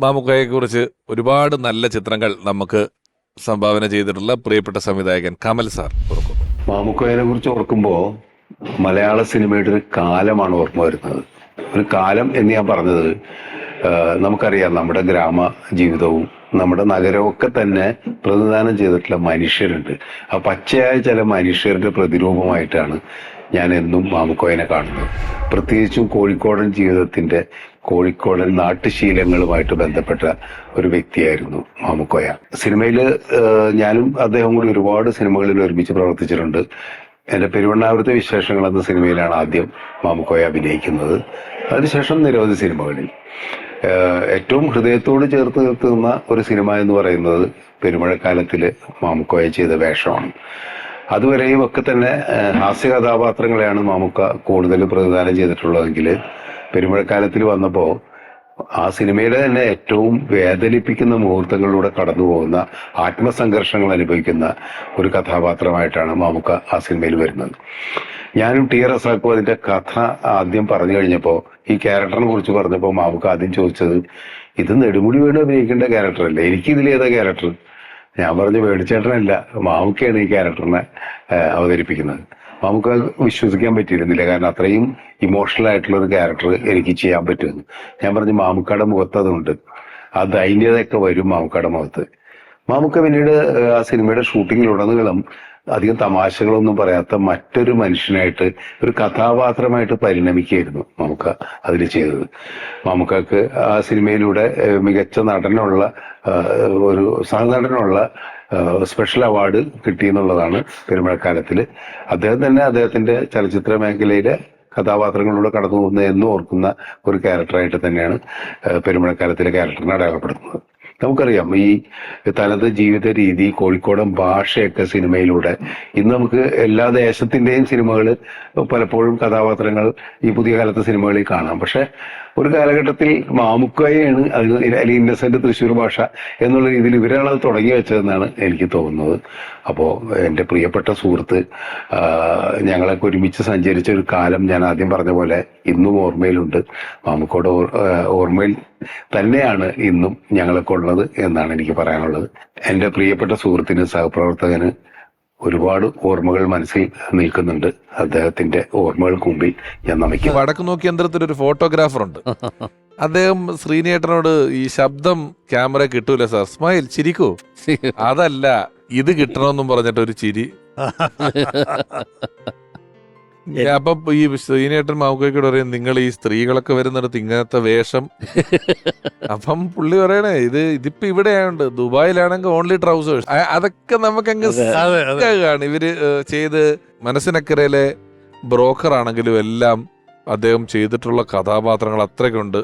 മാമുക്കോയെ കുറിച്ച് ഒരുപാട് നല്ല ചിത്രങ്ങൾ നമുക്ക് സംഭാവന ചെയ്തിട്ടുള്ള പ്രിയപ്പെട്ട സംവിധായകൻ കമൽ സാർ ഓർക്കുന്നു. മാമുക്കോയെ കുറിച്ച് ഓർക്കുമ്പോൾ മലയാള സിനിമയുടെ ഒരു കാലമാണ് ഓർമ്മ വരുന്നത്. ഒരു കാലം എന്ന് ഞാൻ പറഞ്ഞത്, നമുക്കറിയാം നമ്മുടെ ഗ്രാമ ജീവിതവും നമ്മുടെ നഗരമൊക്കെ തന്നെ പ്രതിനിധാനം ചെയ്തിട്ടുള്ള മനുഷ്യരുണ്ട്. ആ പച്ചയായ ചില മനുഷ്യരുടെ പ്രതിരൂപമായിട്ടാണ് ഞാൻ എന്നും മാമുക്കോയനെ കാണുന്നത്. പ്രത്യേകിച്ചും കോഴിക്കോടൻ ജീവിതത്തിന്റെ, കോഴിക്കോടൻ നാട്ടുശീലങ്ങളുമായിട്ട് ബന്ധപ്പെട്ട ഒരു വ്യക്തിയായിരുന്നു മാമുക്കോയ. സിനിമയിൽ ഞാനും അദ്ദേഹം കൂടി ഒരുപാട് സിനിമകളിൽ ഒരുമിച്ച് പ്രവർത്തിച്ചിട്ടുണ്ട്. എൻ്റെ പെരുവണ്ണാപുരത്തെ വിശേഷങ്ങൾ എന്ന സിനിമയിലാണ് ആദ്യം മാമുക്കോയ അഭിനയിക്കുന്നത്. അതിനുശേഷം നിരവധി സിനിമകളിൽ. ഏറ്റവും ഹൃദയത്തോട് ചേർത്ത് നിർത്തുന്ന ഒരു സിനിമ എന്ന് പറയുന്നത് പെരുമഴക്കാലത്തില് മാമുക്കോയ ചെയ്ത വേഷമാണ്. അതുവരെയും ഒക്കെ തന്നെ ഹാസ്യ കഥാപാത്രങ്ങളെയാണ് മാമുക്ക കൂടുതൽ പ്രതിദാനം ചെയ്തിട്ടുള്ളതെങ്കിൽ പെരുമഴക്കാലത്തിൽ വന്നപ്പോൾ ആ സിനിമയുടെ തന്നെ ഏറ്റവും വേദനിപ്പിക്കുന്ന മുഹൂർത്തങ്ങളിലൂടെ കടന്നു പോകുന്ന, ആത്മസംഘർഷങ്ങൾ അനുഭവിക്കുന്ന ഒരു കഥാപാത്രമായിട്ടാണ് മാമുക്ക ആ സിനിമയിൽ വരുന്നത്. ഞാനും ടി റസാഖും അതിന്റെ കഥ ആദ്യം പറഞ്ഞു കഴിഞ്ഞപ്പോൾ, ഈ ക്യാരക്ടറിനെ കുറിച്ച് പറഞ്ഞപ്പോൾ മാമുക്ക ആദ്യം ചോദിച്ചത്, ഇത് നെടുമുടി വേണു അഭിനയിക്കേണ്ട ക്യാരക്ടറല്ലേ, എനിക്ക് ഇതിലേതാ ക്യാരക്ടർ? ഞാൻ പറഞ്ഞു, വേണിച്ചേട്ടനല്ല, മാമുക്കയാണ് ഈ ക്യാരക്ടറിനെ അവതരിപ്പിക്കുന്നത്. മാമുക്ക വിശ്വസിക്കാൻ പറ്റിയിരുന്നില്ല, കാരണം അത്രയും ഇമോഷണൽ ആയിട്ടുള്ള ഒരു ക്യാരക്ടർ എനിക്ക് ചെയ്യാൻ പറ്റുമെന്ന്. ഞാൻ പറഞ്ഞു, മാമുക്കയുടെ മുഖത്ത് അതുണ്ട്, ആ ദൈന്യതയൊക്കെ വരും മാമുക്കയുടെ മുഖത്ത്. മാമുക്ക പിന്നീട് ആ സിനിമയുടെ ഷൂട്ടിങ്ങിലുടനീളം അധികം തമാശകളൊന്നും പറയാത്ത മറ്റൊരു മനുഷ്യനായിട്ട്, ഒരു കഥാപാത്രമായിട്ട് പരിണമിക്കുകയായിരുന്നു മാമുക്ക അതിൽ ചെയ്തത്. മാമുക്കക്ക് ആ സിനിമയിലൂടെ മികച്ച നടനുള്ള ഒരു സഹനടനുള്ള സ്പെഷ്യൽ അവാർഡ് കിട്ടിയെന്നുള്ളതാണ് പെരുമഴക്കാലത്തിൽ. അദ്ദേഹം തന്നെ അദ്ദേഹത്തിന്റെ ചലച്ചിത്ര മേഖലയിലെ കഥാപാത്രങ്ങളിലൂടെ കടന്നു പോകുന്ന എന്നും ഓർക്കുന്ന ഒരു ക്യാരക്ടറായിട്ട് തന്നെയാണ് പെരുമഴക്കാലത്തിലെ ക്യാരക്ടറിനെ അടയാളപ്പെടുത്തുന്നത്. നമുക്കറിയാം, ഈ തനത് ജീവിത രീതി, കോഴിക്കോടൻ ഭാഷയൊക്കെ സിനിമയിലൂടെ ഇന്ന് നമുക്ക് എല്ലാ ദേശത്തിന്റെയും സിനിമകൾ, പലപ്പോഴും കഥാപാത്രങ്ങൾ ഈ പുതിയ കാലത്തെ സിനിമകളിൽ കാണാം. പക്ഷെ ഒരു കാലഘട്ടത്തിൽ മാമുക്കോയാണ് അതിന്, അല്ലെങ്കിൽ ഇന്നസെന്റ് തൃശ്ശൂർ ഭാഷ എന്നുള്ള രീതിയിൽ ഇവരാണ് അത് തുടങ്ങി വെച്ചതെന്നാണ് എനിക്ക് തോന്നുന്നത്. അപ്പോൾ എൻ്റെ പ്രിയപ്പെട്ട സുഹൃത്ത്, ഞങ്ങളൊക്കെ ഒരുമിച്ച് സഞ്ചരിച്ച ഒരു കാലം ഞാൻ ആദ്യം പറഞ്ഞ പോലെ ഇന്നും ഓർമ്മയിലുണ്ട്. മാമുക്കോയുടെ ഓർമ്മയിൽ തന്നെയാണ് ഇന്നും ഞങ്ങളൊക്കെ ഉള്ളത് എന്നാണ് എനിക്ക് പറയാനുള്ളത്. എൻ്റെ പ്രിയപ്പെട്ട സുഹൃത്തിന്, സഹപ്രവർത്തകന് ഒരുപാട് ഓർമ്മകൾ മനസ്സിൽ നിൽക്കുന്നുണ്ട്. അദ്ദേഹത്തിന്റെ ഓർമ്മകൾക്ക് മുമ്പിൽ ഞാൻ നമിക്കും. വടക്ക് നോക്കി യന്ത്രത്തിൽ ഒരു ഫോട്ടോഗ്രാഫർ ഉണ്ട്. അദ്ദേഹം ശ്രീനേട്ടനോട്, ഈ ശബ്ദം ക്യാമറ കിട്ടൂല സാർ, സ്മൈൽ, ചിരിക്കൂ, അതല്ല ഇത് കിട്ടണമെന്നും പറഞ്ഞിട്ട് ഒരു ചിരി. അപ്പൊ ഈ ശ്രീനേട്ടൻ മാമുക്കോയോട് പറയും, നിങ്ങൾ ഈ സ്ത്രീകളൊക്കെ വരുന്നിടത്ത് ഇങ്ങനത്തെ വേഷം. അപ്പം പുള്ളി പറയണേ, ഇതിപ്പോ ഇവിടെ ആയോണ്ട്, ദുബായിലാണെങ്കിൽ ഓൺലി ട്രൗസേഴ്സ്. അതൊക്കെ നമുക്കങ്ങ് കാണും. ഇവര് ചെയ്ത് മനസ്സിനക്കരയിലെ ബ്രോക്കർ ആണെങ്കിലും എല്ലാം അദ്ദേഹം ചെയ്തിട്ടുള്ള കഥാപാത്രങ്ങൾ അത്രയ്ക്കുണ്ട്.